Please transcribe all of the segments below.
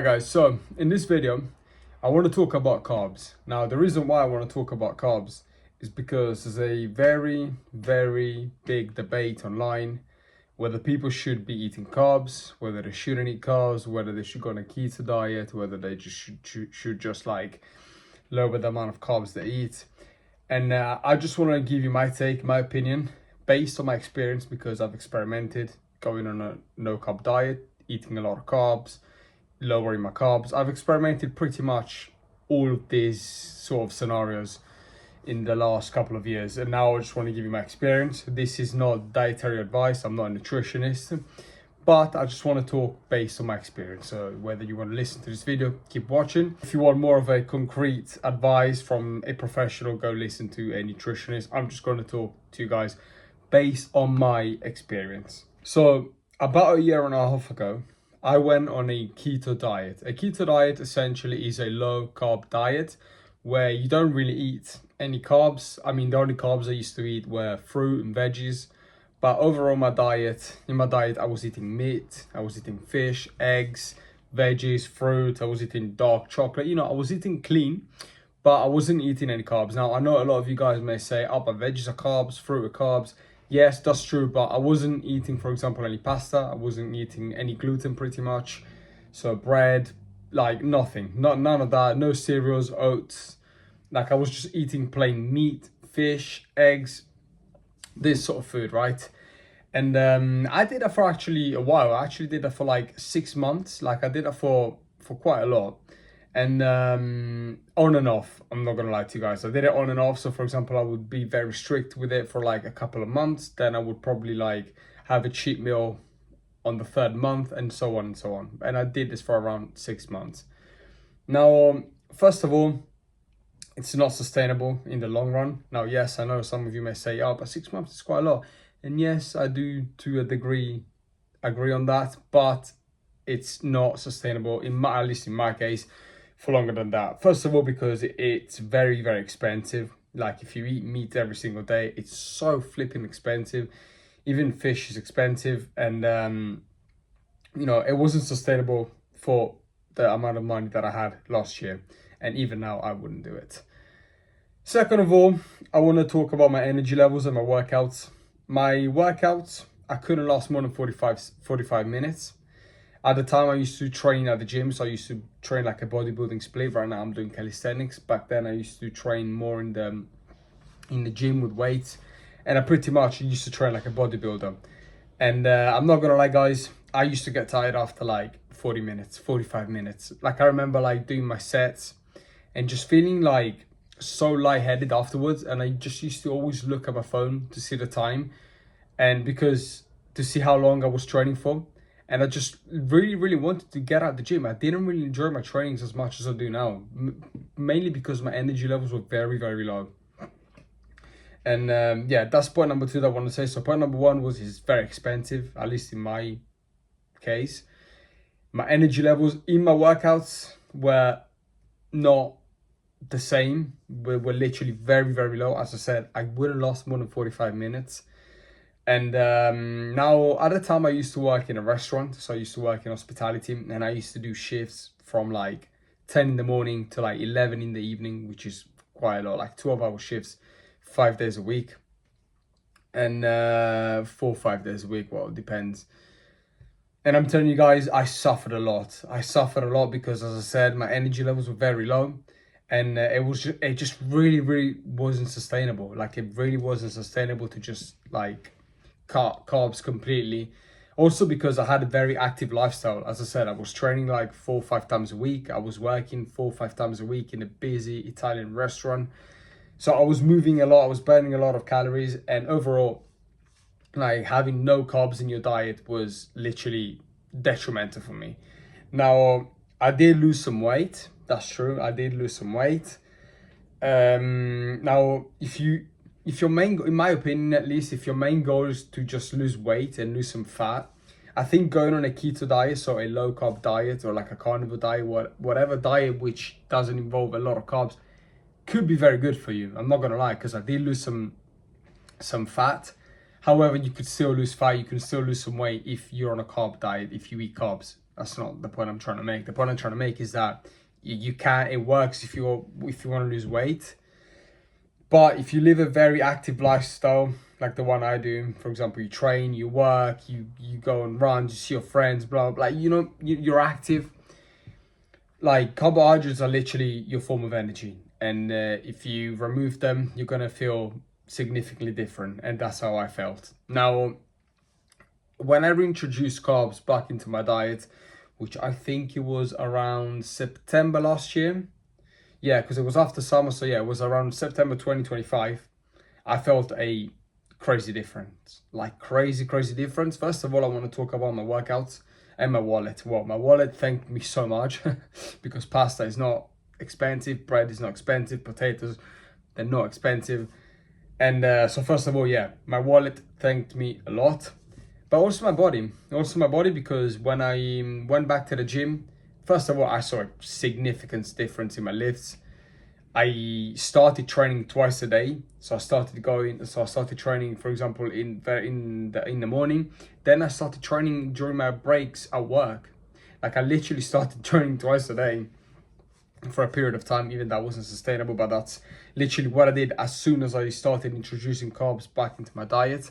Alright guys, so in this video I want to talk about carbs. Now the reason why I want to talk about carbs is because there's a very big debate online whether people should be eating carbs, whether they shouldn't eat carbs, whether they should go on a keto diet, whether they just should just like lower the amount of carbs they eat. And I just want to give you my take, my opinion based on my experience, because I've experimented going on a no carb diet, eating a lot of carbs, lowering my carbs. I've experimented pretty much all of these sort of scenarios in the last couple of years, and now I just want to give you my experience. This is not dietary advice, I'm not a nutritionist, but I just want to talk based on my experience. So whether you want to listen to this video, keep watching. If you want more of a concrete advice from a professional, go listen to a nutritionist. I'm just going to talk to you guys based on my experience. So about a year and a half ago, I went on a keto diet. A keto diet essentially is a low carb diet where you don't really eat any carbs. I mean, the only carbs I used to eat were fruit and veggies. But overall, in my diet, I was eating meat, I was eating fish, eggs, veggies, fruit, I was eating dark chocolate. You know, I was eating clean, but I wasn't eating any carbs. Now, I know a lot of you guys may say, oh, but veggies are carbs, fruit are carbs. Yes, that's true, but I wasn't eating, for example, any pasta. I wasn't eating any gluten pretty much. So bread, like nothing, none of that, no cereals, oats. Like I was just eating plain meat, fish, eggs, this sort of food, right? And I did that for actually a while. I actually did that for like 6 months. Like I did that for quite a lot. And on and off, I'm not gonna lie to you guys, I did it on and off. So for example, I would be very strict with it for like a couple of months, then I would probably like have a cheat meal on the 3rd month, and so on and so on. And I did this for around 6 months. Now, first of all, it's not sustainable in the long run. Now, yes, I know some of you may say, oh, but 6 months is quite a lot. And yes, I do to a degree agree on that, but it's not sustainable, at least in my case, for longer than that. First of all, because it's very expensive. Like if you eat meat every single day, it's so flipping expensive. Even fish is expensive, and you know, it wasn't sustainable for the amount of money that I had last year, and even now I wouldn't do it. Second of all, I want to talk about my energy levels and my workouts. My workouts, I couldn't last more than 45 minutes. At the time, I used to train at the gym, so I used to train like a bodybuilding split. Right now, I'm doing calisthenics. Back then, I used to train more in the gym with weights, and I pretty much used to train like a bodybuilder. And I'm not gonna lie, guys, I used to get tired after like 40 minutes, 45 minutes. Like I remember like doing my sets and just feeling like so lightheaded afterwards, and I just used to always look at my phone to see the time, and because to see how long I was training for. And I just really wanted to get out the gym. I didn't really enjoy my trainings as much as I do now, mainly because my energy levels were very low. And yeah, that's point number 2 that I want to say. So point number 1 was it's very expensive, at least in my case. My energy levels in my workouts were not the same. Were literally very low. As I said, I wouldn't last more than 45 minutes. And now, at the time, I used to work in a restaurant. So I used to work in hospitality, and I used to do shifts from like 10 in the morning to like 11 in the evening, which is quite a lot, like 12-hour shifts, 5 days a week. And 4 or 5 days a week, well, it depends. And I'm telling you guys, I suffered a lot. I suffered a lot because, as I said, my energy levels were very low. And it just really wasn't sustainable. Like it really wasn't sustainable to just like cut carbs completely. Also because I had a very active lifestyle. As I said, I was training like 4 or 5 times a week. I was working 4 or 5 times a week in a busy Italian restaurant. So I was moving a lot, I was burning a lot of calories, and overall, like having no carbs in your diet was literally detrimental for me. Now, I did lose some weight. That's true, I did lose some weight. Now, if your main, in my opinion at least, if your main goal is to just lose weight and lose some fat, I think going on a keto diet, so a low carb diet or like a carnivore diet, whatever diet which doesn't involve a lot of carbs, could be very good for you. I'm not gonna lie, because I did lose some fat. However, you could still lose fat, you can still lose some weight if you're on a carb diet, if you eat carbs. That's not the point I'm trying to make. The point I'm trying to make is that you can, it works if you want to lose weight. But if you live a very active lifestyle, like the one I do, for example, you train, you work, you go and run, you see your friends, blah, blah, blah, you know, you're active. Like, carbohydrates are literally your form of energy. And if you remove them, you're going to feel significantly different. And that's how I felt. Now, when I reintroduced carbs back into my diet, which I think it was around September last year. Yeah, because it was after summer. So yeah, it was around September 2025. I felt a crazy difference. Like crazy difference. First of all, I want to talk about my workouts and my wallet. Well, my wallet thanked me so much because pasta is not expensive, bread is not expensive, potatoes, they're not expensive. And so first of all, yeah, my wallet thanked me a lot. But also my body, because when I went back to the gym, first of all, I saw a significant difference in my lifts. I started training twice a day. So I started training, for example, in the morning. Then I started training during my breaks at work. Like I literally started training twice a day for a period of time. Even that wasn't sustainable, but that's literally what I did as soon as I started introducing carbs back into my diet.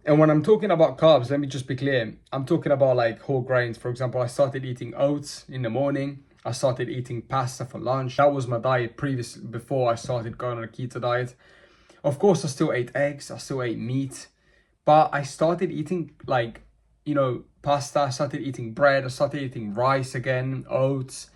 And when I'm talking about carbs, let me just be clear. I'm talking about like whole grains. For example, I started eating oats in the morning. I started eating pasta for lunch. That was my diet before I started going on a keto diet. Of course, I still ate eggs. I still ate meat. But I started eating like, you know, pasta. I started eating bread. I started eating rice again, oats.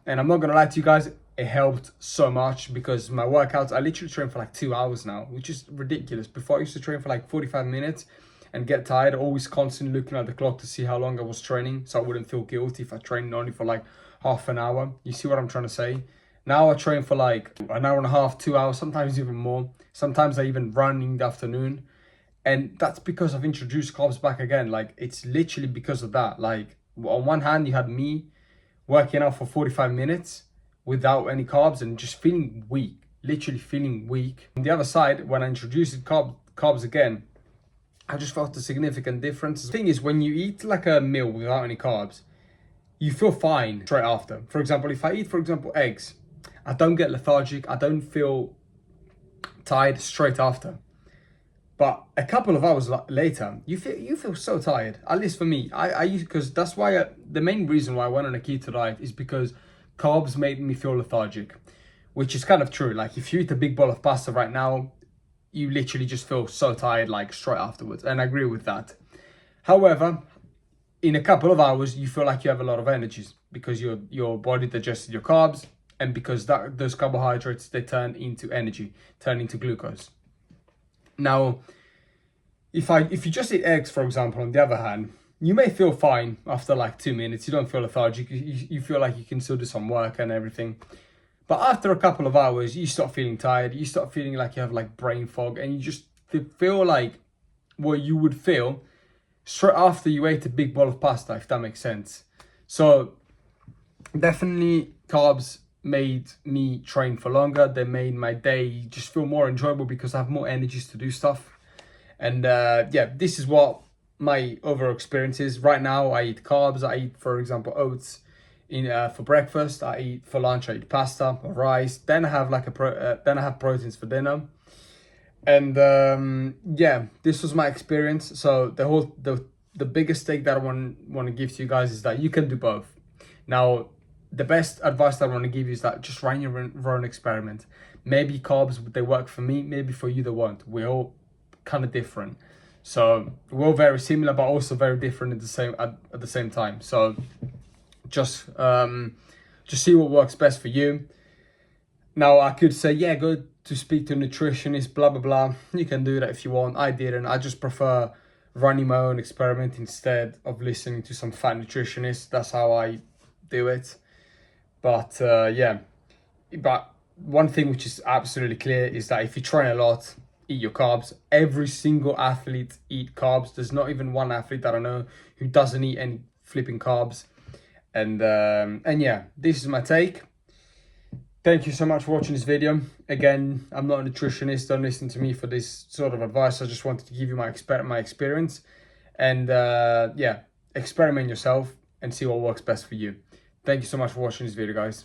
And I'm not going to lie to you guys, it helped so much because my workouts, I literally train for like 2 hours now, which is ridiculous. Before I used to train for like 45 minutes and get tired, always constantly looking at the clock to see how long I was training, so I wouldn't feel guilty if I trained only for like half an hour. You see what I'm trying to say? Now I train for like an hour and a half, 2 hours, sometimes even more. Sometimes I even run in the afternoon. And that's because I've introduced carbs back again. Like it's literally because of that. Like on one hand, you had me working out for 45 minutes without any carbs and just feeling weak, literally feeling weak. On the other side, when I introduced carbs again, I just felt a significant difference. The thing is, when you eat like a meal without any carbs, you feel fine straight after. For example, if I eat, for example, eggs, I don't get lethargic. I don't feel tired straight after. But a couple of hours later, you feel so tired. At least for me, because that's why the main reason why I went on a keto diet is because carbs made me feel lethargic, which is kind of true. Like if you eat a big bowl of pasta right now, you literally just feel so tired like straight afterwards. And I agree with that. However, in a couple of hours, you feel like you have a lot of energies because your body digested your carbs, and because those carbohydrates, they turn into energy, turn into glucose. Now, if you just eat eggs, for example, on the other hand, you may feel fine after like 2 minutes. You don't feel lethargic. You feel like you can still do some work and everything. But after a couple of hours, you start feeling tired. You start feeling like you have like brain fog, and you just feel like what you would feel straight after you ate a big bowl of pasta, if that makes sense. So definitely carbs made me train for longer. They made my day just feel more enjoyable because I have more energies to do stuff. And yeah, this is what my overall experience is. Right now, I eat carbs. I eat, for example, oats for breakfast. I eat for lunch. I eat pasta or rice. Then I have like then I have proteins for dinner. And yeah, this was my experience. So the biggest take that I want to give to you guys is that you can do both. Now, the best advice that I want to give you is that just run your own experiment. Maybe carbs, they work for me. Maybe for you, they won't. We're all kind of different. So we're all very similar, but also very different at the same time. So just see what works best for you. Now, I could say, yeah, go to speak to a nutritionist, blah, blah, blah. You can do that if you want. I didn't. I just prefer running my own experiment instead of listening to some fat nutritionist. That's how I do it. But yeah, but one thing which is absolutely clear is that if you train a lot, eat your carbs. Every single athlete eat carbs. There's not even one athlete that I know who doesn't eat any flipping carbs. And yeah, this is my take. Thank you so much for watching this video. Again, I'm not a nutritionist. Don't listen to me for this sort of advice. I just wanted to give you my experience. And yeah, experiment yourself. and see what works best for you. Thank you so much for watching this video, guys.